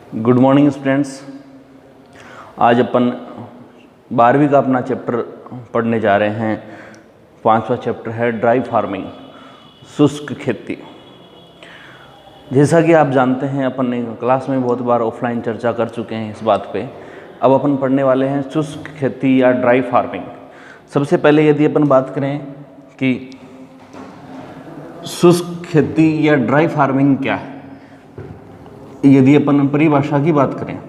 Good morning students. आज अपन 12वीं का अपना चैप्टर पढ़ने जा रहे हैं। 5वां चैप्टर है ड्राई फार्मिंग, शुष्क खेती। जैसा कि आप जानते हैं, अपन ने क्लास में बहुत बार ऑफलाइन चर्चा कर चुके हैं इस बात पे। अब अपन पढ़ने वाले हैं शुष्क खेती या ड्राई फार्मिंग। सबसे पहले यदि अपन बात करें कि शुष्क खेती या ड्राई फार्मिंग क्या है, यदि अपन परिभाषा की बात करें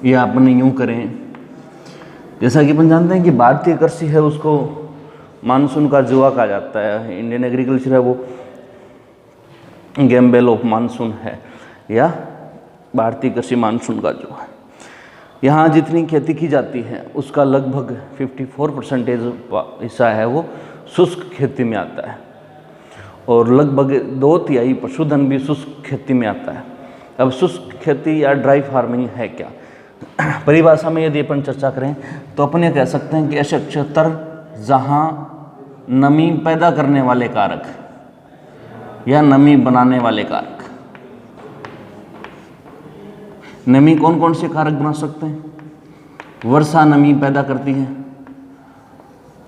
या अपन यूं करें, जैसा कि अपन जानते हैं कि भारतीय कृषि है उसको मानसून का जुआ कहा जाता है। इंडियन एग्रीकल्चर है वो गैम्बल ऑफ मानसून है, या भारतीय कृषि मानसून का जुआ है। यहाँ जितनी खेती की जाती है उसका लगभग 54% हिस्सा है वो शुष्क खेती में आता है, और लगभग 2/3 पशुधन भी शुष्क खेती में आता है। अब शुष्क खेती या ड्राई फार्मिंग है क्या? परिभाषा में यदि अपन चर्चा करें तो अपन ये कह सकते हैं कि ऐसे क्षेत्र जहाँ नमी पैदा करने वाले कारक या नमी बनाने वाले कारक, नमी कौन कौन से कारक बना सकते हैं? वर्षा नमी पैदा करती है,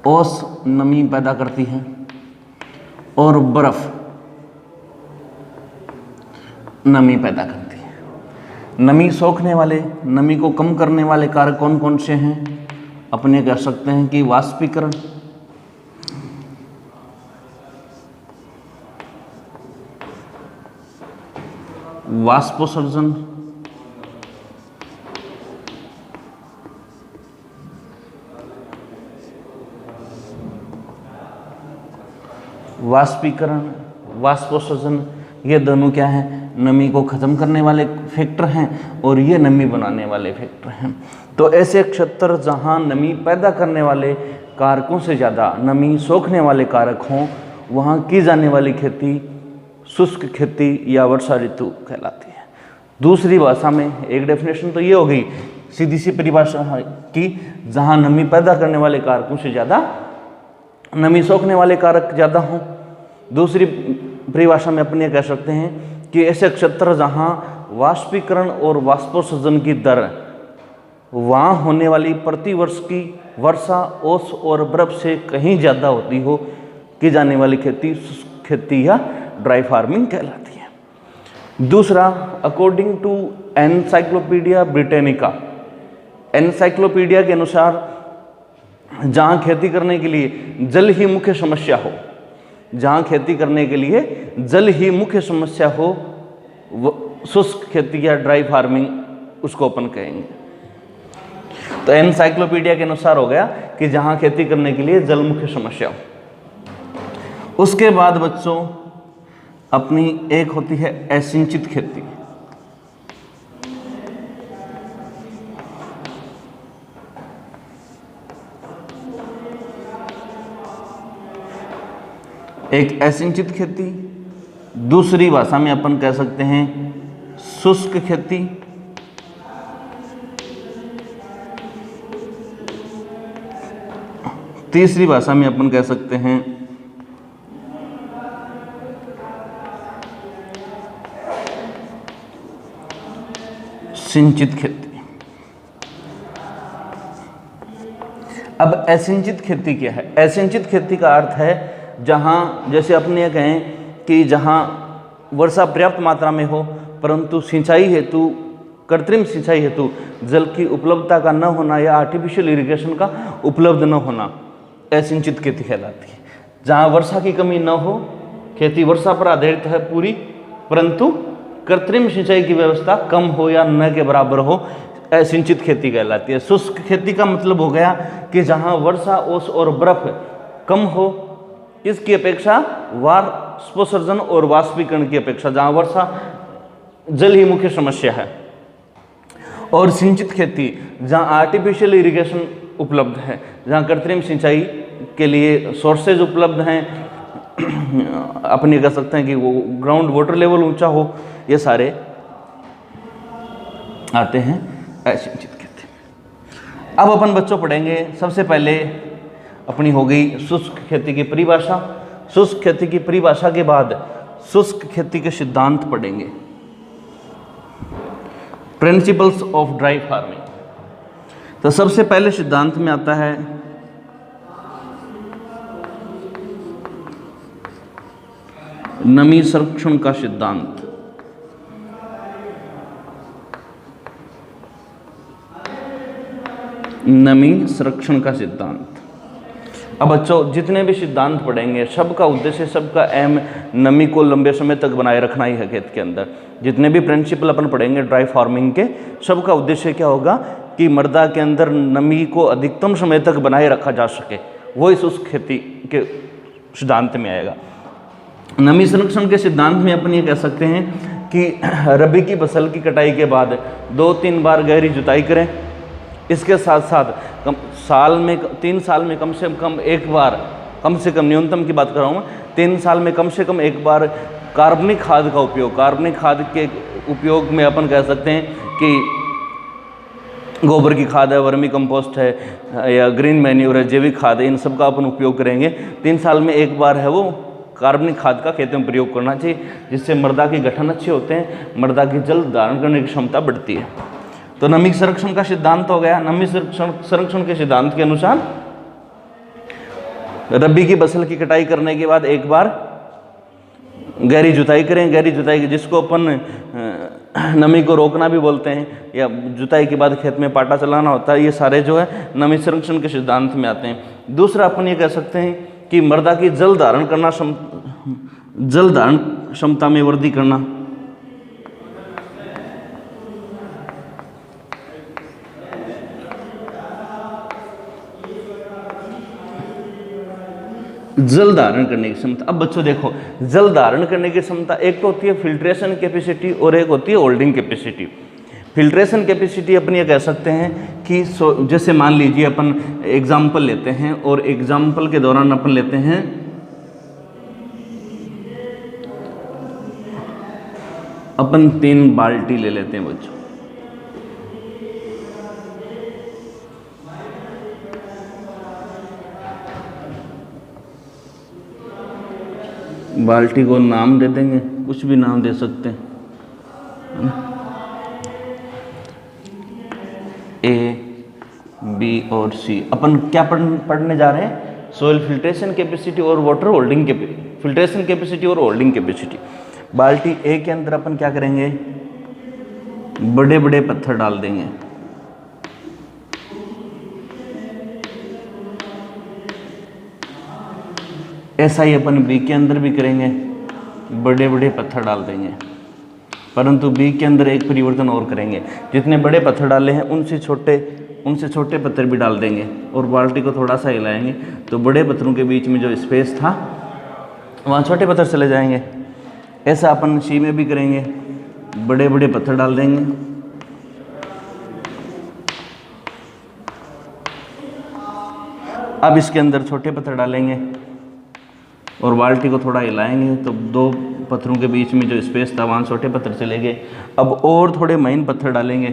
ओस नमी पैदा करती है, और बर्फ नमी पैदा करती है। नमी सोखने वाले, नमी को कम करने वाले कारक कौन कौन से हैं? अपने कह सकते हैं कि वाष्पीकरण, वाष्पोत्सर्जन, वाष्पोत्सर्जन, ये दोनों क्या है? नमी को खत्म करने वाले फैक्टर हैं, और ये नमी बनाने वाले फैक्टर हैं। तो ऐसे क्षेत्र जहां नमी पैदा करने वाले कारकों से ज़्यादा नमी सोखने वाले कारक हों, वहां की जाने वाली खेती शुष्क खेती या वर्षा ऋतु कहलाती है। दूसरी भाषा में एक डेफिनेशन तो ये हो गई, सीधी सी परिभाषा की, जहां नमी पैदा करने वाले कारकों से ज़्यादा नमी सोखने वाले कारक ज़्यादा हों। दूसरी परिभाषा में अपन ये कह सकते हैं कि ऐसे क्षेत्र जहाँ वाष्पीकरण और वाष्पोत्सर्जन की दर वहाँ होने वाली प्रति वर्ष की वर्षा, ओस और बर्फ से कहीं ज़्यादा होती हो, की जाने वाली खेती शुष्क खेती या ड्राई फार्मिंग कहलाती है। दूसरा, according to encyclopaedia Britannica, encyclopaedia के अनुसार जहाँ खेती करने के लिए जल ही मुख्य समस्या हो, जहाँ खेती करने के लिए जल ही मुख्य समस्या हो, शुष्क खेती या ड्राई फार्मिंग उसको अपन कहेंगे। तो एनसाइक्लोपीडिया के अनुसार हो गया कि जहाँ खेती करने के लिए जल मुख्य समस्या हो। उसके बाद बच्चों अपनी एक होती है असिंचित खेती। एक असिंचित खेती, दूसरी भाषा में अपन कह सकते हैं शुष्क खेती। तीसरी भाषा में अपन कह सकते हैं सिंचित खेती। अब असिंचित खेती क्या है? असिंचित खेती का अर्थ है जहाँ, जैसे अपने कहें कि जहाँ वर्षा पर्याप्त मात्रा में हो, परंतु सिंचाई हेतु, कृत्रिम सिंचाई हेतु जल की उपलब्धता का न होना या आर्टिफिशियल इरिगेशन का उपलब्ध न होना, असिंचित खेती कहलाती है। जहाँ वर्षा की कमी न हो, खेती वर्षा पर आधारित है पूरी, परंतु कृत्रिम सिंचाई की व्यवस्था कम हो या न के बराबर हो, असिंचित खेती कहलाती है। शुष्क खेती का मतलब हो गया कि जहाँ वर्षा, ओस और बर्फ कम हो, इसकी अपेक्षा वाष्पोत्सर्जन और वाष्पीकरण की अपेक्षा, जहाँ वर्षा जल ही मुख्य समस्या है। और सिंचित खेती जहाँ आर्टिफिशियल इरिगेशन उपलब्ध है, जहाँ कृत्रिम सिंचाई के लिए सोर्सेज उपलब्ध हैं, अपने कह सकते हैं कि वो ग्राउंड वाटर लेवल ऊंचा हो, ये सारे आते हैं असिंचित खेती। अब अपन बच्चों पढ़ेंगे, सबसे पहले अपनी हो गई शुष्क खेती की परिभाषा। शुष्क खेती की परिभाषा के बाद शुष्क खेती के सिद्धांत पढ़ेंगे। Principles of dry farming. तो सबसे पहले सिद्धांत में आता है नमी संरक्षण का सिद्धांत। नमी संरक्षण का सिद्धांत। अब बच्चों जितने भी सिद्धांत पढ़ेंगे सबका उद्देश्य, सबका एम नमी को लंबे समय तक बनाए रखना ही है खेत के अंदर। जितने भी प्रिंसिपल अपन पढ़ेंगे ड्राई फार्मिंग के, सबका उद्देश्य क्या होगा कि मृदा के अंदर नमी को अधिकतम समय तक बनाए रखा जा सके, वो इस उस खेती के सिद्धांत में आएगा। नमी संरक्षण के सिद्धांत में अपन ये कह सकते हैं कि रबी की फसल की कटाई के बाद 2-3 बार गहरी जुताई करें। इसके साथ साथ तीन साल में कम से कम एक बार, कम से कम न्यूनतम की बात कर रहा हूँ मैं, 3 साल में कम से कम एक बार कार्बनिक खाद का उपयोग, कार्बनिक खाद के उपयोग में अपन कह सकते हैं कि गोबर की खाद है, वर्मी कंपोस्ट है या ग्रीन मैन्यूर है, जैविक खाद है, इन सब का अपन उपयोग करेंगे। 3 साल में एक बार है वो कार्बनिक खाद का खेतों में प्रयोग करना चाहिए, जिससे मृदा के गठन अच्छे होते हैं, मृदा की जल धारण करने की क्षमता बढ़ती है। तो नमी संरक्षण का सिद्धांत हो गया। नमी संरक्षण के सिद्धांत के अनुसार रबी की फसल की कटाई करने के बाद एक बार गहरी जुताई करें। गहरी जुताई जिसको अपन नमी को रोकना भी बोलते हैं, या जुताई के बाद खेत में पाटा चलाना होता है, ये सारे जो है नमी संरक्षण के सिद्धांत में आते हैं। दूसरा अपन ये कह सकते हैं कि मृदा की जल धारण क्षमता में वृद्धि करना। जल धारण करने की क्षमता। अब बच्चों देखो, जल धारण करने की क्षमता एक तो होती है फिल्ट्रेशन कैपेसिटी और एक होती है होल्डिंग कैपेसिटी। फिल्ट्रेशन कैपेसिटी अपन ये कह सकते हैं कि जैसे मान लीजिए अपन एग्जाम्पल लेते हैं और एग्जाम्पल के दौरान अपन लेते हैं अपन 3 बाल्टी ले लेते हैं बच्चों। बाल्टी को नाम दे देंगे, कुछ भी नाम दे सकते हैं, है ना, A, B और C। अपन क्या पढ़ने जा रहे हैं? सोइल फिल्ट्रेशन कैपेसिटी और वाटर होल्डिंग फिल्ट्रेशन कैपेसिटी और होल्डिंग कैपेसिटी। बाल्टी A के अंदर अपन क्या करेंगे? बड़े बड़े पत्थर डाल देंगे। ऐसा ही अपन बी के अंदर भी करेंगे, बड़े बड़े पत्थर डाल देंगे। परंतु बी के अंदर एक परिवर्तन और करेंगे, जितने बड़े पत्थर डाले हैं उनसे छोटे पत्थर भी डाल देंगे और बाल्टी को थोड़ा सा हिलाएंगे तो बड़े पत्थरों के बीच में जो स्पेस था वहाँ छोटे पत्थर चले जाएंगे। ऐसा अपन सी में भी करेंगे, बड़े बड़े पत्थर डाल देंगे। अब इसके अंदर छोटे पत्थर डालेंगे और बाल्टी को थोड़ा हिलाएंगे तो 2 पत्थरों के बीच में जो स्पेस था वहाँ छोटे पत्थर चले गए। अब और थोड़े महीन पत्थर डालेंगे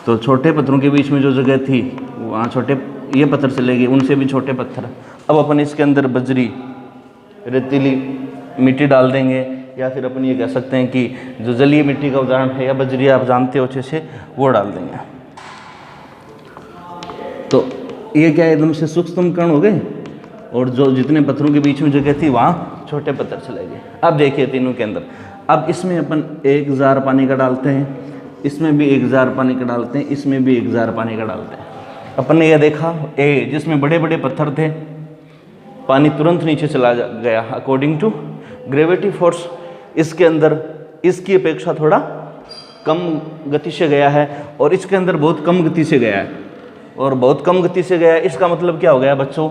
तो छोटे पत्थरों के बीच में जो जगह थी वहाँ ये पत्थर चले गए, उनसे भी छोटे पत्थर। अब अपन इसके अंदर बजरी, रेतीली मिट्टी डाल देंगे, या फिर अपन ये कह सकते हैं कि जो जलीय मिट्टी का उदाहरण है या बजरी आप जानते हो अच्छे से, वो डाल देंगे। तो ये क्या एकदम से सूक्ष्म कण हो गए और जो जितने पत्थरों के बीच में जगह थी वहाँ छोटे पत्थर चले गए। अब देखिए तीनों के अंदर, अब इसमें अपन 1 जार पानी का डालते हैं, इसमें भी 1 जार पानी का डालते हैं, इसमें भी 1 जार पानी का डालते हैं। अपन ने यह देखा ए जिसमें बड़े बड़े पत्थर थे, पानी तुरंत नीचे चला गया अकॉर्डिंग टू ग्रेविटी फोर्स। इसके अंदर इसकी अपेक्षा थोड़ा कम गति से गया है और इसके अंदर बहुत कम गति से गया है, और बहुत कम गति से गया है। इसका मतलब क्या हो गया बच्चों?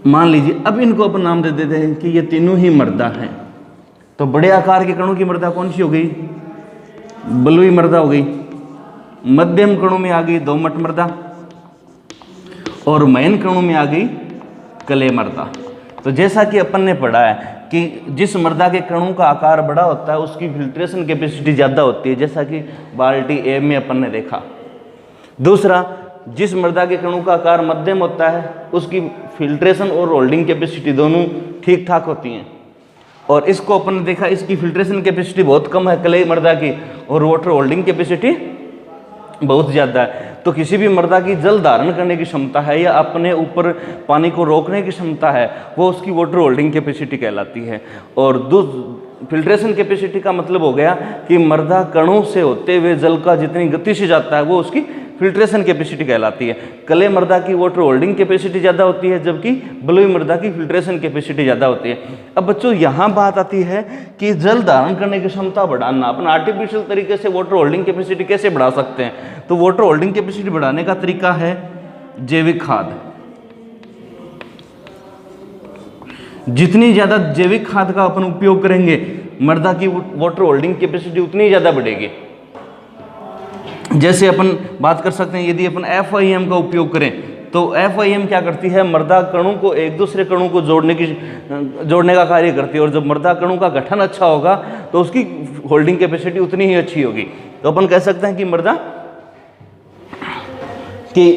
मान लीजिए अब इनको अपन नाम दे देते हैं कि ये तीनों ही मृदा हैं। तो बड़े आकार के कणों की मृदा कौन सी हो गई? बलुई मृदा हो गई। मध्यम कणों में आ गई दोमट मृदा और महीन कणों में आ गई कले मृदा। तो जैसा कि अपन ने पढ़ा है कि जिस मृदा के कणों का आकार बड़ा होता है उसकी फिल्ट्रेशन कैपेसिटी ज़्यादा होती है, जैसा कि बाल्टी ए में अपन ने देखा। दूसरा, जिस मृदा के कणों का आकार मध्यम होता है उसकी फिल्ट्रेशन और होल्डिंग कैपेसिटी दोनों ठीक ठाक होती हैं। और इसको अपन ने देखा इसकी फिल्ट्रेशन कैपेसिटी बहुत कम है क्ले मृदा की, और वाटर होल्डिंग कैपेसिटी बहुत ज़्यादा है। तो किसी भी मृदा की जल धारण करने की क्षमता है या अपने ऊपर पानी को रोकने की क्षमता है, वो उसकी वाटर होल्डिंग कैपेसिटी कहलाती है। और फिल्ट्रेशन कैपेसिटी का मतलब हो गया कि मृदा कणों से होते हुए जल का जितनी गति से जाता है वो उसकी फिल्ट्रेशन कैपेसिटी कहलाती है। क्ले मृदा की वाटर होल्डिंग कैपेसिटी ज़्यादा होती है, जबकि बलुई मृदा की फिल्ट्रेशन कैपेसिटी ज़्यादा होती है। अब बच्चों यहाँ बात आती है कि जल धारण करने की क्षमता बढ़ाना, अपन आर्टिफिशियल तरीके से वाटर होल्डिंग कैपेसिटी कैसे बढ़ा सकते हैं? तो वाटर होल्डिंग कैपेसिटी बढ़ाने का तरीका है जैविक खाद। जितनी ज़्यादा जैविक खाद का अपन उपयोग करेंगे, मृदा की वाटर होल्डिंग कैपेसिटी उतनी ज़्यादा बढ़ेगी। जैसे अपन बात कर सकते हैं, यदि अपन FIM का उपयोग करें तो FIM क्या करती है, मृदा कणों को एक दूसरे कणों को जोड़ने का कार्य करती है। और जब मृदा कणों का गठन अच्छा होगा तो उसकी होल्डिंग कैपेसिटी उतनी ही अच्छी होगी। तो अपन कह सकते हैं कि मृदा की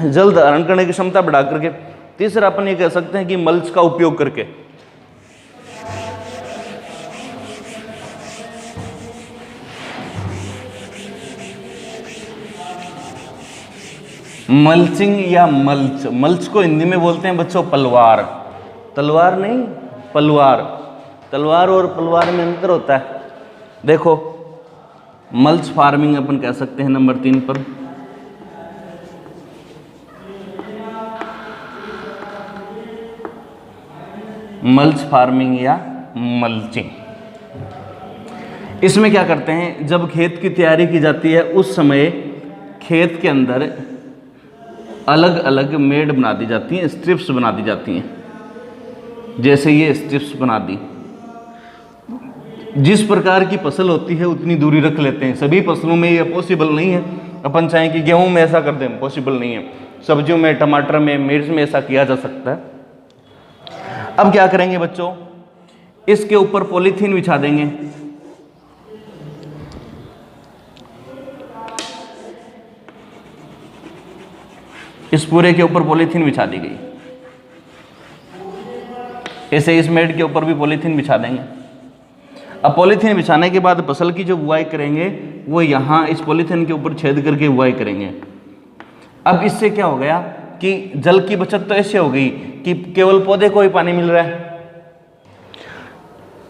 जल धारण करने की क्षमता बढ़ा करके। तीसरा अपन ये कह सकते हैं कि मल्च का उपयोग करके। मल्चिंग या मल्च, मल्च को हिंदी में बोलते हैं बच्चों पलवार। तलवार नहीं, पलवार। तलवार और पलवार में अंतर होता है। देखो मल्च फार्मिंग अपन कह सकते हैं नंबर 3 पर। मल्च फार्मिंग या मल्चिंग। इसमें क्या करते हैं, जब खेत की तैयारी की जाती है उस समय खेत के अंदर अलग अलग मेड़ बना दी जाती हैं, स्ट्रिप्स बना दी जाती हैं। जैसे ये स्ट्रिप्स बना दी, जिस प्रकार की फसल होती है उतनी दूरी रख लेते हैं। सभी फसलों में ये पॉसिबल नहीं है, अपन चाहें कि गेहूं में ऐसा कर दें, पॉसिबल नहीं है। सब्जियों में, टमाटर में, मिर्च में ऐसा किया जा सकता है। अब क्या करेंगे बच्चों, इसके ऊपर पॉलीथीन बिछा देंगे। इस पूरे के ऊपर पॉलीथीन बिछा दी गई। ऐसे इस मेड के ऊपर भी पॉलीथीन बिछा देंगे। अब पॉलीथीन बिछाने के बाद फसल की जो बुआई करेंगे वो यहाँ इस पॉलीथीन के ऊपर छेद करके बुआई करेंगे। अब इससे क्या हो गया कि जल की बचत तो ऐसे हो गई कि केवल पौधे को ही पानी मिल रहा है।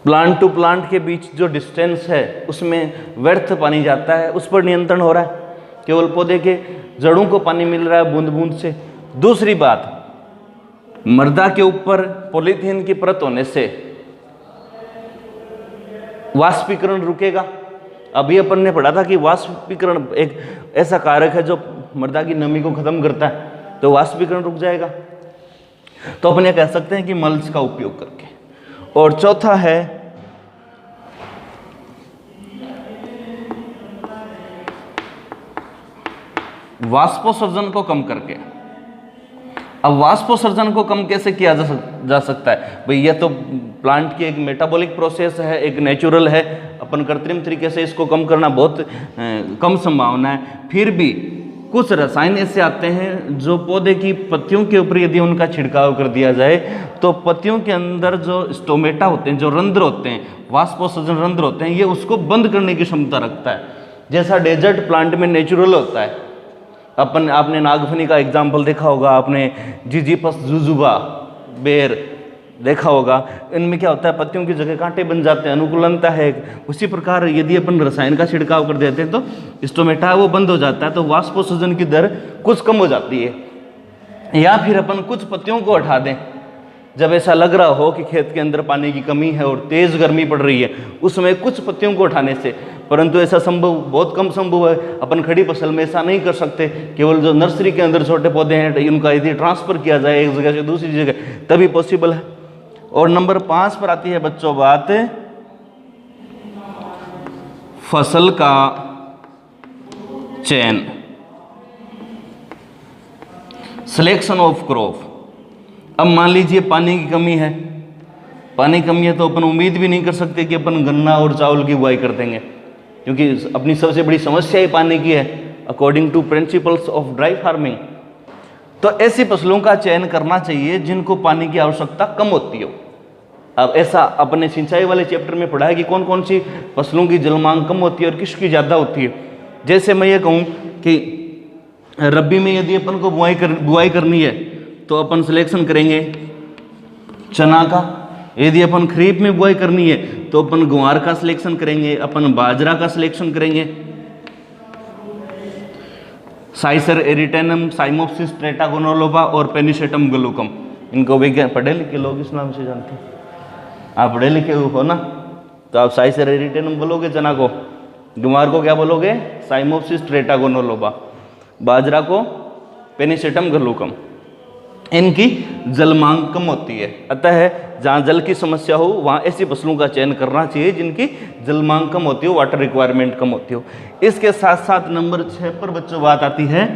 प्लांट टू प्लांट के बीच जो डिस्टेंस है उसमें व्यर्थ पानी जाता है, उस पर नियंत्रण हो रहा है। केवल पौधे के जड़ों को पानी मिल रहा है बूंद बूंद से। दूसरी बात, मृदा के ऊपर पॉलीथीन की परत होने से वाष्पीकरण रुकेगा। अभी अपन ने पढ़ा था कि वाष्पीकरण एक ऐसा कारक है जो मृदा की नमी को खत्म करता है, तो वाष्पीकरण रुक जाएगा। तो अपन ये कह सकते हैं कि मल्च का उपयोग करके। और चौथा है वाष्पोत्सर्जन को कम करके। अब वाष्पोत्सर्जन को कम कैसे किया जा सकता है भाई? यह तो प्लांट की एक मेटाबॉलिक प्रोसेस है, एक नेचुरल है। अपन कृत्रिम तरीके से इसको कम करना बहुत कम संभावना है। फिर भी कुछ रसायन ऐसे आते हैं जो पौधे की पत्तियों के ऊपर यदि उनका छिड़काव कर दिया जाए तो पत्तियों के अंदर जो स्टोमेटा होते हैं, जो रंध्र होते हैं, वाष्पोत्सर्जन रंध्र होते हैं, ये उसको बंद करने की क्षमता रखता है। जैसा डेजर्ट प्लांट में नेचुरल होता है। आपने नागफनी का एग्जाम्पल देखा होगा, आपने जिजीपस जुजुबा बेर देखा होगा। इनमें क्या होता है, पत्तियों की जगह कांटे बन जाते हैं, अनुकूलनता है। उसी प्रकार यदि अपन रसायन का छिड़काव कर देते हैं तो स्टोमेटा वो बंद हो जाता है, तो वाष्पोत्सर्जन की दर कुछ कम हो जाती है। या फिर अपन कुछ पत्तियों को हटा दें जब ऐसा लग रहा हो कि खेत के अंदर पानी की कमी है और तेज गर्मी पड़ रही है, उसमें कुछ पत्तियों को उठाने से। परंतु ऐसा संभव, बहुत कम संभव है। अपन खड़ी फसल में ऐसा नहीं कर सकते। केवल जो नर्सरी के अंदर छोटे पौधे हैं उनका यदि ट्रांसफर किया जाए एक जगह से दूसरी जगह, तभी पॉसिबल है। और नंबर 5 पर आती है बच्चों बात फसल का चयन, सिलेक्शन ऑफ क्रॉप। अब मान लीजिए पानी की कमी है, पानी कमी है तो अपन उम्मीद भी नहीं कर सकते कि अपन गन्ना और चावल की बुआई कर देंगे, क्योंकि अपनी सबसे बड़ी समस्या ही पानी की है according to principles of dry farming. तो ऐसी फसलों का चयन करना चाहिए जिनको पानी की आवश्यकता कम होती हो। अब ऐसा अपने सिंचाई वाले चैप्टर में पढ़ा है कि कौन कौन सी फसलों की जल मांग कम होती है और किसकी ज़्यादा होती है। जैसे मैं ये कहूँ कि रबी में यदि अपन को बुआई करनी है तो अपन सिलेक्शन करेंगे चना का, यदि अपन खरीफ में बुआई करनी है तो अपन ग्वार का सिलेक्शन करेंगे, अपन बाजरा का सिलेक्शन करेंगे। साइसर एरिटेनम, साइमोप्सिस ट्रेटागोनोलोबा और पेनिसेटम गलुकम, इनको विज्ञान पढ़े लिखे लोग इस नाम से जानते हैं। आप पढ़े लिखे हो ना, तो आप साइसर एरिटेनम बोलोगे चना को, ग्वार को क्या बोलोगे साइमोप्सिस ट्रेटागोनोलोबा, बाजरा को पेनिसेटम गलुकम। इनकी जल मांग कम होती है, अतः जहाँ जल की समस्या हो वहाँ ऐसी फसलों का चयन करना चाहिए जिनकी जल मांग कम होती हो, वाटर रिक्वायरमेंट कम होती हो। इसके साथ साथ नंबर 6 पर बच्चों बात आती है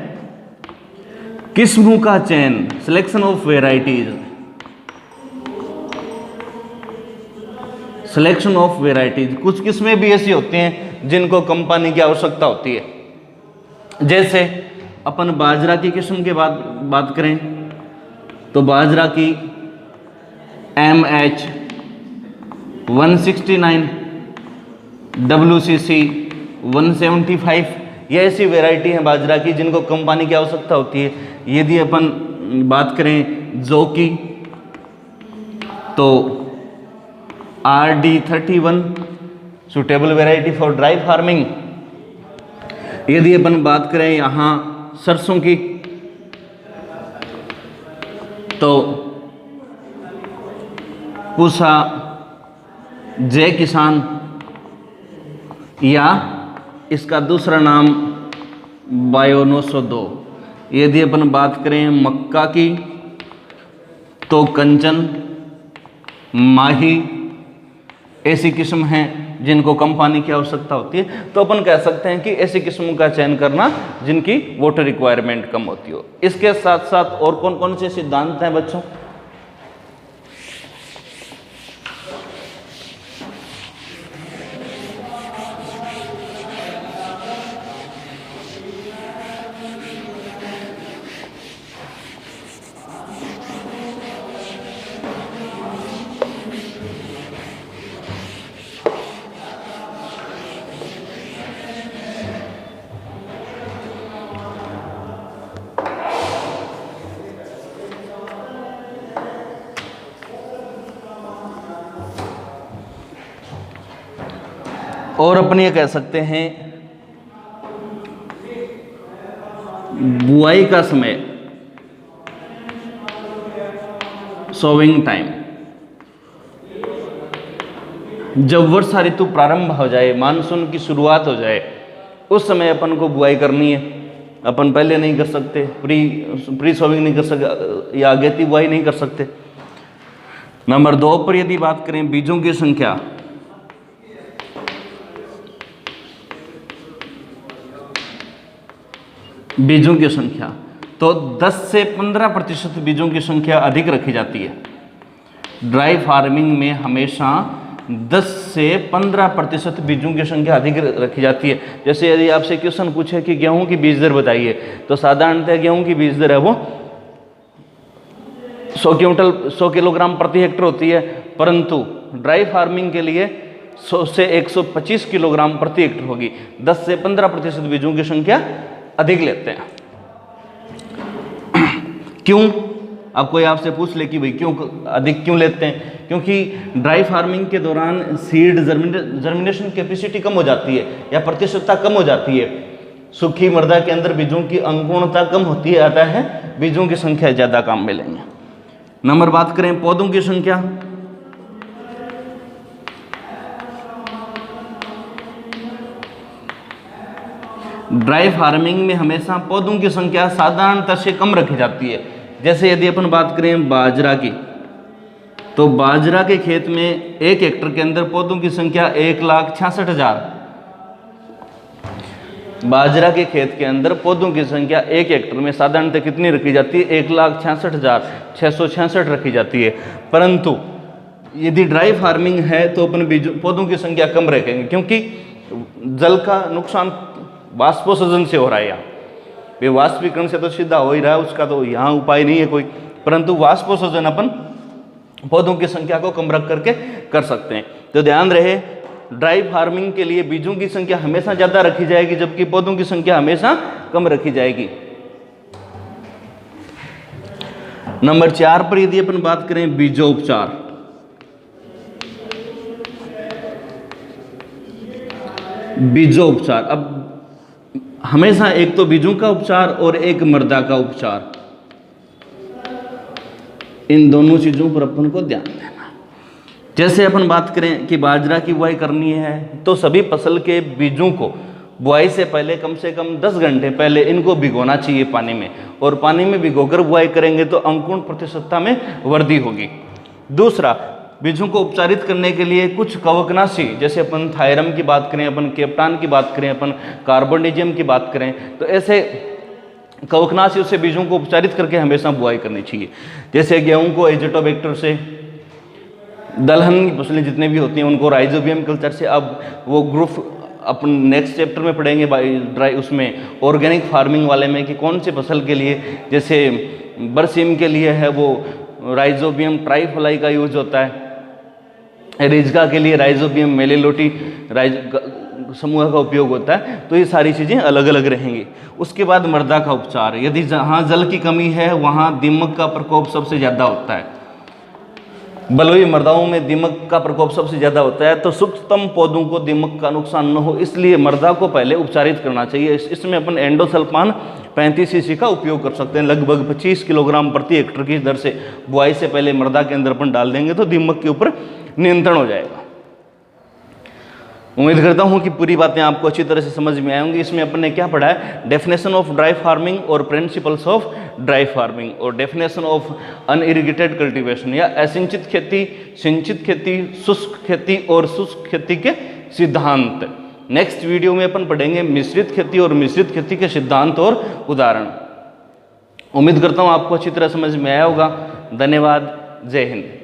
किस्मों का चयन, selection of varieties. Selection of varieties, कुछ किस्में भी ऐसी होती हैं जिनको कम पानी की आवश्यकता होती है। जैसे अपन बाजरा की किस्म के बात करें तो बाजरा की MH 169, WCC 175, ये ऐसी वेराइटी है बाजरा की जिनको कम पानी की आवश्यकता होती है। यदि अपन बात करें जौ की तो RD31 suitable variety for dry farming. यदि अपन बात करें यहाँ सरसों की तो पूसा जय किसान, या इसका दूसरा नाम बायोनोसो 2। यदि अपन बात करें मक्का की तो कंचन, माही, ऐसी किस्म हैं जिनको कम पानी की आवश्यकता होती है। तो अपन कह सकते हैं कि ऐसी किस्मों का चयन करना जिनकी वाटर रिक्वायरमेंट कम होती हो। इसके साथ साथ और कौन कौन से सिद्धांत हैं बच्चों? और अपन ये कह सकते हैं बुआई का समय, सोविंग टाइम, जब वर्षा ऋतु प्रारंभ हो जाए, मानसून की शुरुआत हो जाए, उस समय अपन को बुआई करनी है। अपन पहले नहीं कर सकते, प्री सोविंग नहीं कर सकते या अगेती बुआई नहीं कर सकते। नंबर 2 पर यदि बात करें बीजों की संख्या, बीजों की संख्या तो 10 से 15% बीजों की संख्या अधिक रखी जाती है। ड्राई फार्मिंग में हमेशा 10 से 15% बीजों की संख्या अधिक रखी जाती है। जैसे यदि आपसे क्वेश्चन पूछे कि गेहूं की बीज दर बताइए, तो साधारणतः गेहूं की बीज दर है वो 100 किलोग्राम प्रति हेक्टर होती है, परंतु ड्राई फार्मिंग के लिए 100 से 125 किलोग्राम प्रति हेक्टर होगी। 10 से 15% बीजों की संख्या अधिक लेते हैं। क्यों? अब कोई आपसे पूछ ले कि भाई क्यों अधिक क्यों लेते हैं? क्योंकि ड्राई फार्मिंग के दौरान सीड जर्मिनेशन कैपेसिटी कम हो जाती है या प्रतिशतता कम हो जाती है। सूखी मृदा के अंदर बीजों की अंकुरणता कम होती है, आता है बीजों की संख्या ज़्यादा काम मिलेंगे। नंबर बात करें पौधों की संख्या, ड्राई फार्मिंग में हमेशा पौधों की संख्या साधारणतः से कम रखी जाती है। जैसे यदि अपन बात करें बाजरा की, तो बाजरा के खेत में 1 हेक्टर के अंदर पौधों की संख्या 1,66,000। बाजरा के खेत के अंदर पौधों की संख्या 1 हेक्टर में साधारणतः कितनी रखी जाती है? 1,66,666 रखी जाती है। परंतु यदि ड्राई फार्मिंग है तो अपन पौधों की संख्या कम रखेंगे, क्योंकि जल का नुकसान वाष्पोत्सर्जन से हो रहा है। यहाँ वाष्पीकरण से तो सीधा हो ही रहा है, उसका तो यहाँ उपाय नहीं है कोई, परंतु वाष्पोत्सर्जन अपन पौधों की संख्या को कम रख करके कर सकते हैं। तो ध्यान रहे, ड्राई फार्मिंग के लिए बीजों की संख्या हमेशा ज़्यादा रखी जाएगी, जबकि पौधों की संख्या हमेशा कम रखी जाएगी। नंबर 4 पर यदि अपन बात करें बीजोपचार, बीजोपचार, अब हमेशा एक तो बीजों का उपचार और एक मृदा का उपचार, इन दोनों चीजों पर अपन को ध्यान देना। जैसे अपन बात करें कि बाजरा की बुआई करनी है, तो सभी फसल के बीजों को बुआई से कम 10 घंटे पहले इनको भिगोना चाहिए पानी में, और पानी में भिगोकर बुआई करेंगे तो अंकुरण प्रतिशतता में वृद्धि होगी। दूसरा, बीजों को उपचारित करने के लिए कुछ कवकनाशी, जैसे अपन थायरम की बात करें, अपन केप्टान की बात करें, अपन कार्बोनिजियम की बात करें, तो ऐसे कवकनाशी से बीजों को उपचारित करके हमेशा बुआई करनी चाहिए। जैसे गेहूं को एजिटोबैक्टर से, दलहन की फसलें जितने भी होती हैं उनको राइजोबियम कल्चर से। अब वो ग्रुप अपन नेक्स्ट चैप्टर में पढ़ेंगे ड्राई उसमें ऑर्गेनिक फार्मिंग वाले में कि कौन सी फसल के लिए, जैसे बरसीम के लिए है वो राइजोबियम ट्राइफलाई का यूज होता है, रिजगा के लिए राइजोबियम मेलेलोटी समूह का उपयोग होता है। तो ये सारी चीज़ें अलग अलग रहेंगी। उसके बाद मृदा का उपचार, यदि जहाँ जल की कमी है वहाँ दीमक का प्रकोप सबसे ज़्यादा होता है, बलुई मृदाओं में दीमक का प्रकोप सबसे ज़्यादा होता है, तो सूक्ष्मतम पौधों को दीमक का नुकसान न हो इसलिए मृदा को पहले उपचारित करना चाहिए। इसमें अपन एंडोसल्फान 35 सीसी का उपयोग कर सकते हैं। लगभग 25 किलोग्राम प्रति हेक्टेयर की दर से बुआई से पहले मृदा के अंदर अपन डाल देंगे तो दीमक के ऊपर नियंत्रण हो जाएगा। उम्मीद करता हूं कि पूरी बातें आपको अच्छी तरह से समझ में आएंगी। इसमें अपन ने क्या पढ़ा है, डेफिनेशन ऑफ ड्राई फार्मिंग और प्रिंसिपल्स ऑफ ड्राई फार्मिंग, और डेफिनेशन ऑफ अनइरिगेटेड कल्टीवेशन या असिंचित खेती, सिंचित खेती, शुष्क खेती और शुष्क खेती के सिद्धांत। नेक्स्ट वीडियो में अपन पढ़ेंगे मिश्रित खेती और मिश्रित खेती के सिद्धांत और उदाहरण। उम्मीद करता हूं आपको अच्छी तरह समझ में आया होगा। धन्यवाद। जय हिंद।